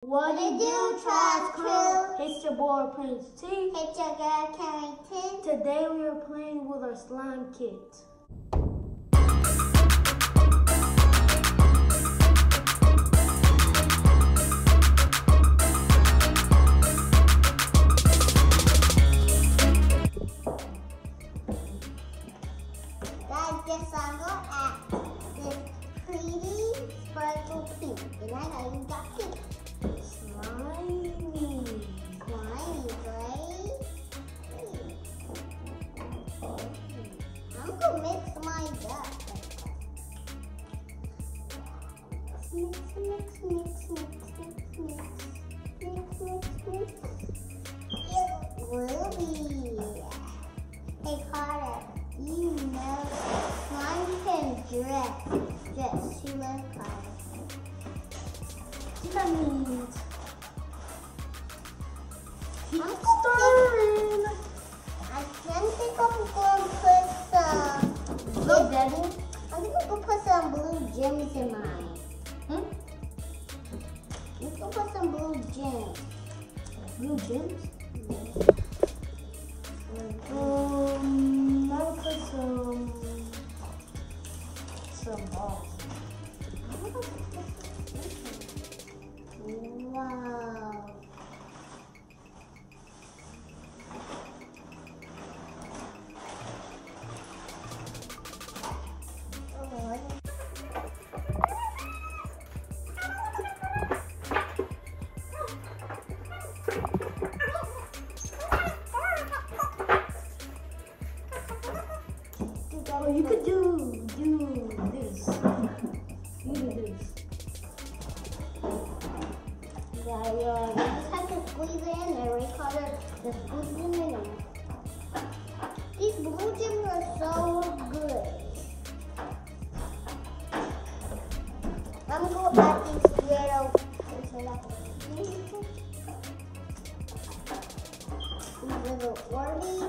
What it do, trash crew? It's your boy Prince T. It's your girl Carrington. Today we are playing with our slime kit. Guys, guess I'm gonna act this pretty sparkle pink. And I know you got pink. Slimy. Slimy, right? I'm gonna mix my duck. Mix, mix, mix, mix, mix, mix. Mix, mix, mix. Ruby. Hey Carter, you know slime can dress. She loves Carter. That means I'm stirring. I think I'm going to put some. Look, Daddy. I think I'm going to put some blue gems in mine. I'm going to put some blue gems. Blue gems? I'll put some balls. Wow. Oh, you could do this. You do this. Yeah, you just have to squeeze it in there, right, Carter? Just squeeze it in there. These blue gems are so good. I'm going to add these little Orbeez.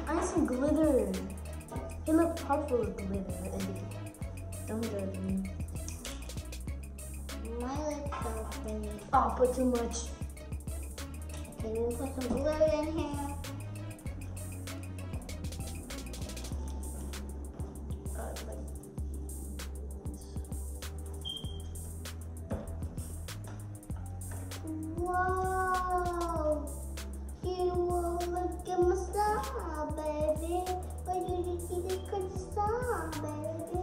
I need some glitter. It looks purple with glitter. Don't judge me. Mine looks so pretty. Oh, put too much. Okay, we'll put some glitter in here. Whoa! You will look at my star, baby. But you didn't see the good star, baby.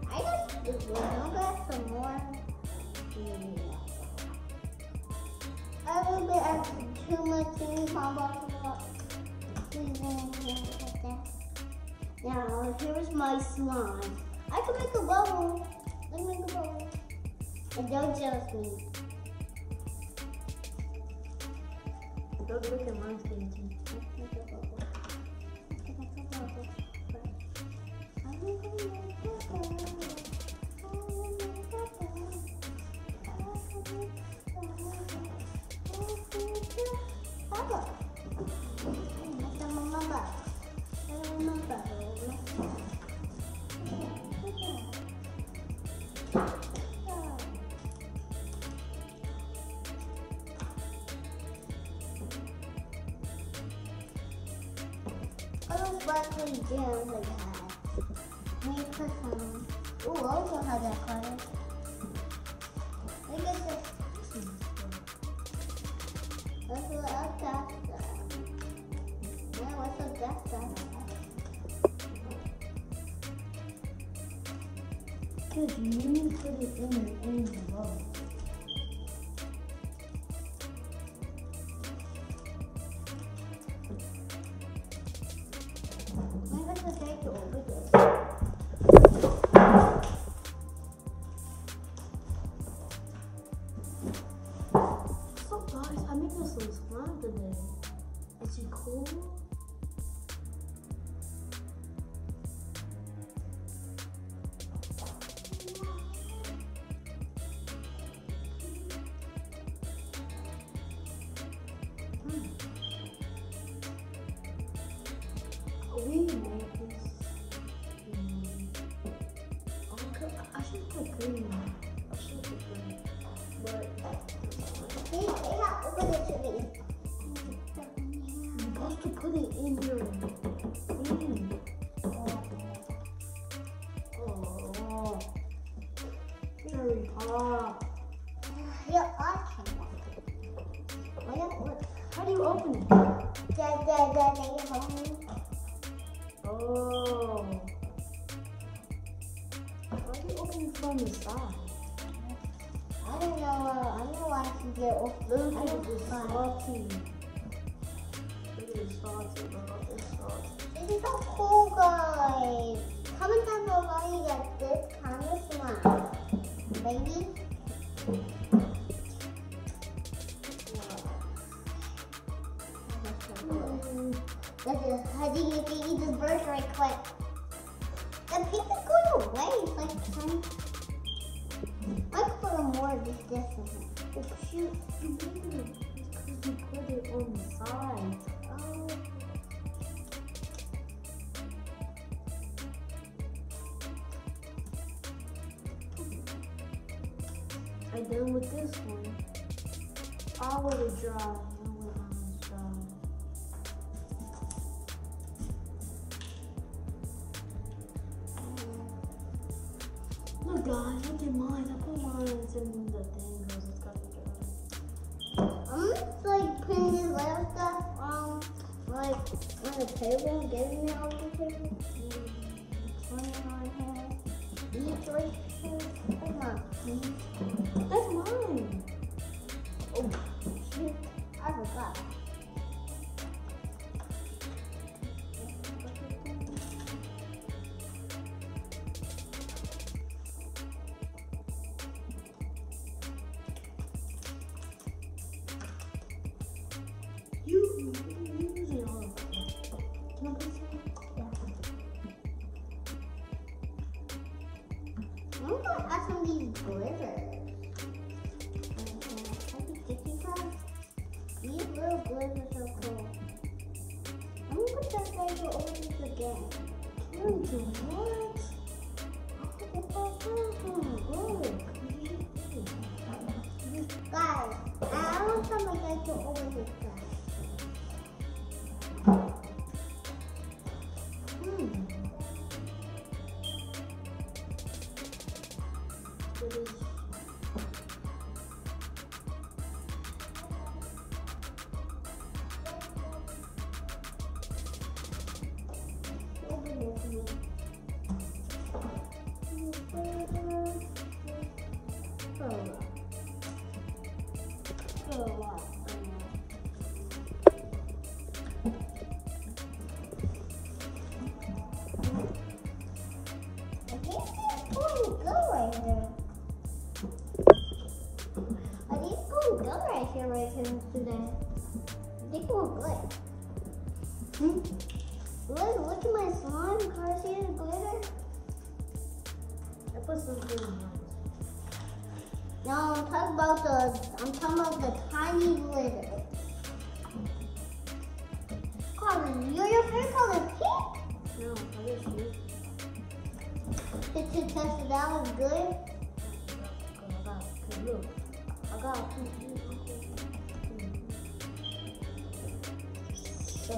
I just did this. I'll get some more. A little bit of too much in my Now, here's my slime. I can make a bubble. Let me make a bubble. And don't jealous me. Don't look at my skin. Let's make a bubble. Make a bubble. I'm gonna make a bubble. Little sparkly gems like that. Let me put some. Ooh, I also have that color. Look at this. Let's look at that stuff. Yeah, what's up that stuff? Good, you need to put it in the bowl. So guys, I made this some slime today. Is she cool? should put green. But They have to put it to me. you're supposed to put it in your thing. Oh, very hot. Yeah, I can. How do you open it? Oh. Why do you open it from the side? I don't know. I know I can get off. Look at this salty. Look at this salty, bro. It's salty. This is so cool, guys. Comment down below you get this kind of slime, baby. I think you can eat this bird right quick. The pink is going away. It's like tiny. I could put more of this distance. Oh shoot, you did it. It's because you put it on the side. Oh. I'm done with this one. I'll let it dry. Look guys, look at mine. I put mine in the thing because it's got to dry. I'm just like putting this little stuff like on the table, getting it off the table. Putting it on here. Each right here. Come on. That's mine. Oh, shoot. I forgot. I'm gonna add some of these glitters. These little glitters are cool. I'm gonna put that guy over this again. What? Guys, I want some of that to over this guy. Right here today. They look good. Look at my slime. Can I see the glitter? I put some glitter on mine. No, I'm talking about the tiny glitter. God, your favorite color is pink? No, I guess you. Did you test it out? It's good? Look, I got I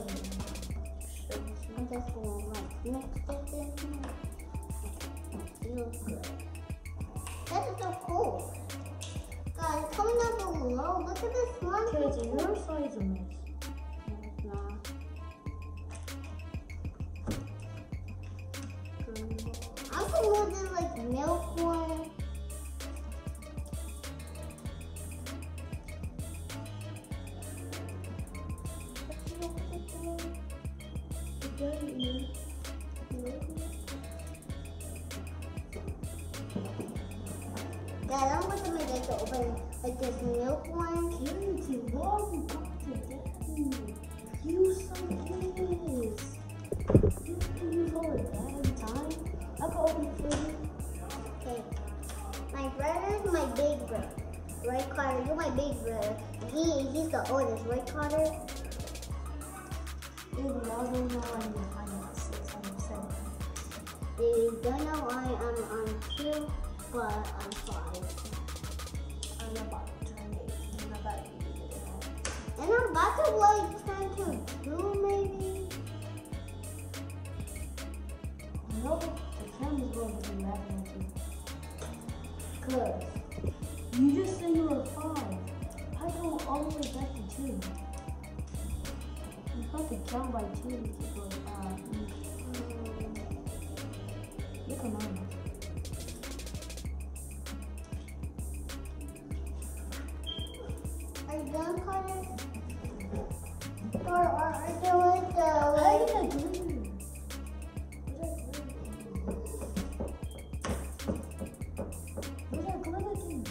just want to mix this in. Feels good. That is so cool. Guys, comment down below. Look at this one. Katie, your size is a mess. It's not. I'm gonna move this like milk one. Dad, I'm going to make it to open like this milk one. Katie, what we got today? Use some of this. You can use all of that every time. I can open it for you. Okay. My brother is my big brother. Right, Carter? You're my big brother. He's the oldest, right, Carter? Dude, y'all don't know I'm behind 6 on 7. They don't know I am on 2. but I'm 5. I'm about to turn 8. I'm about to be there. And I'm about to like turn to 2 maybe. No, the camera's going to be laughing at you. Cause you just said you were 5. I go all the way back to 2. You have to count by 2 to go 5. Look at mine. Are you done, Carter? Or are you doing the Where's that glitter thing?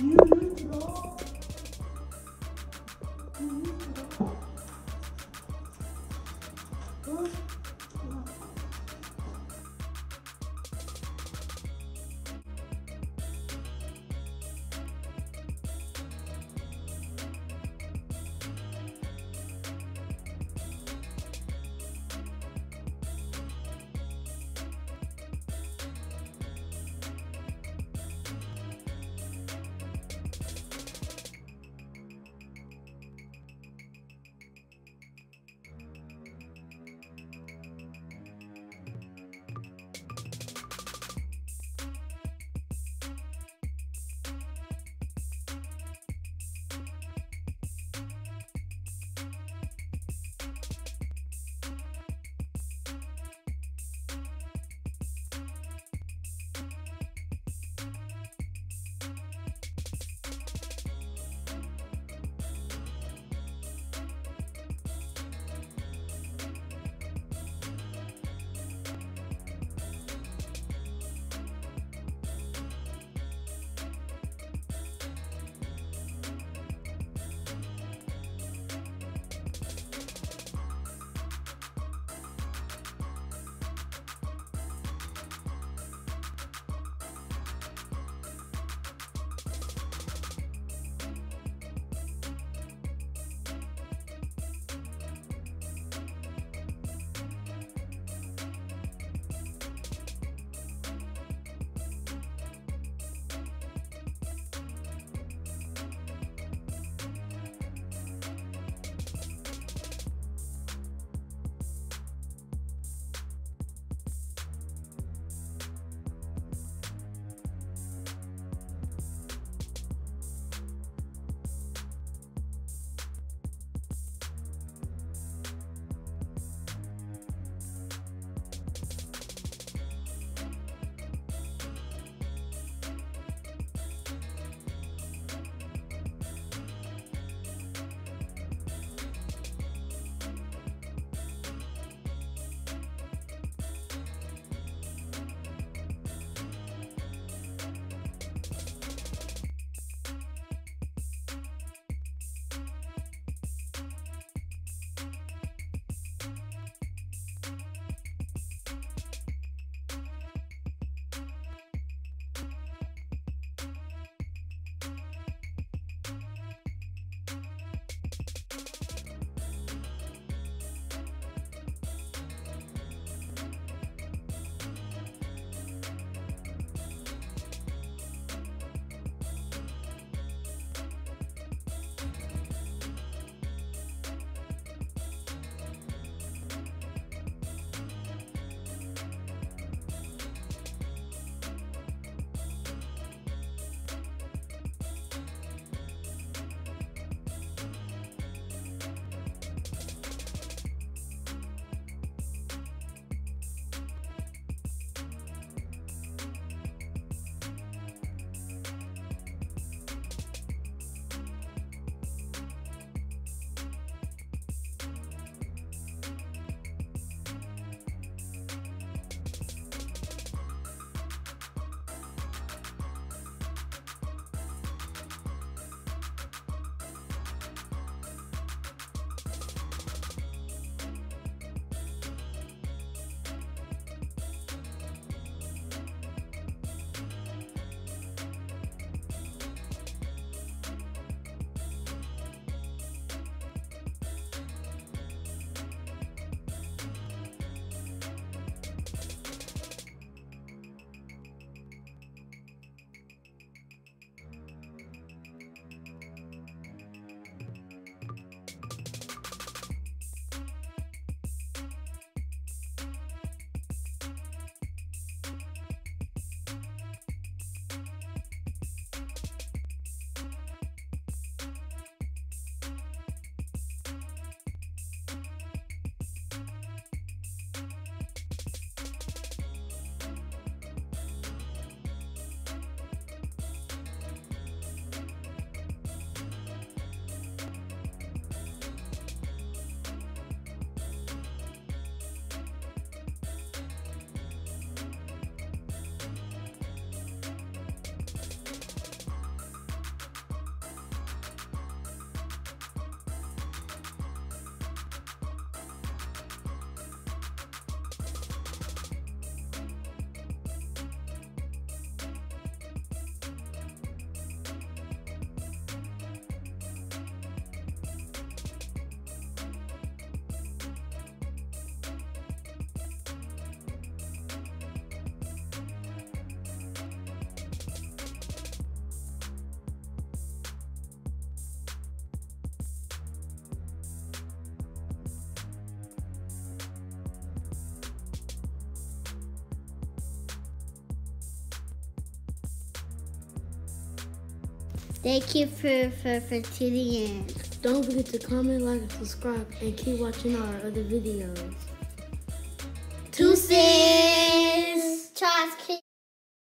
You used it all. You used it all. Huh? Thank you for tuning in. Don't forget to comment, like, and subscribe, and keep watching our other videos. Deuces! Trust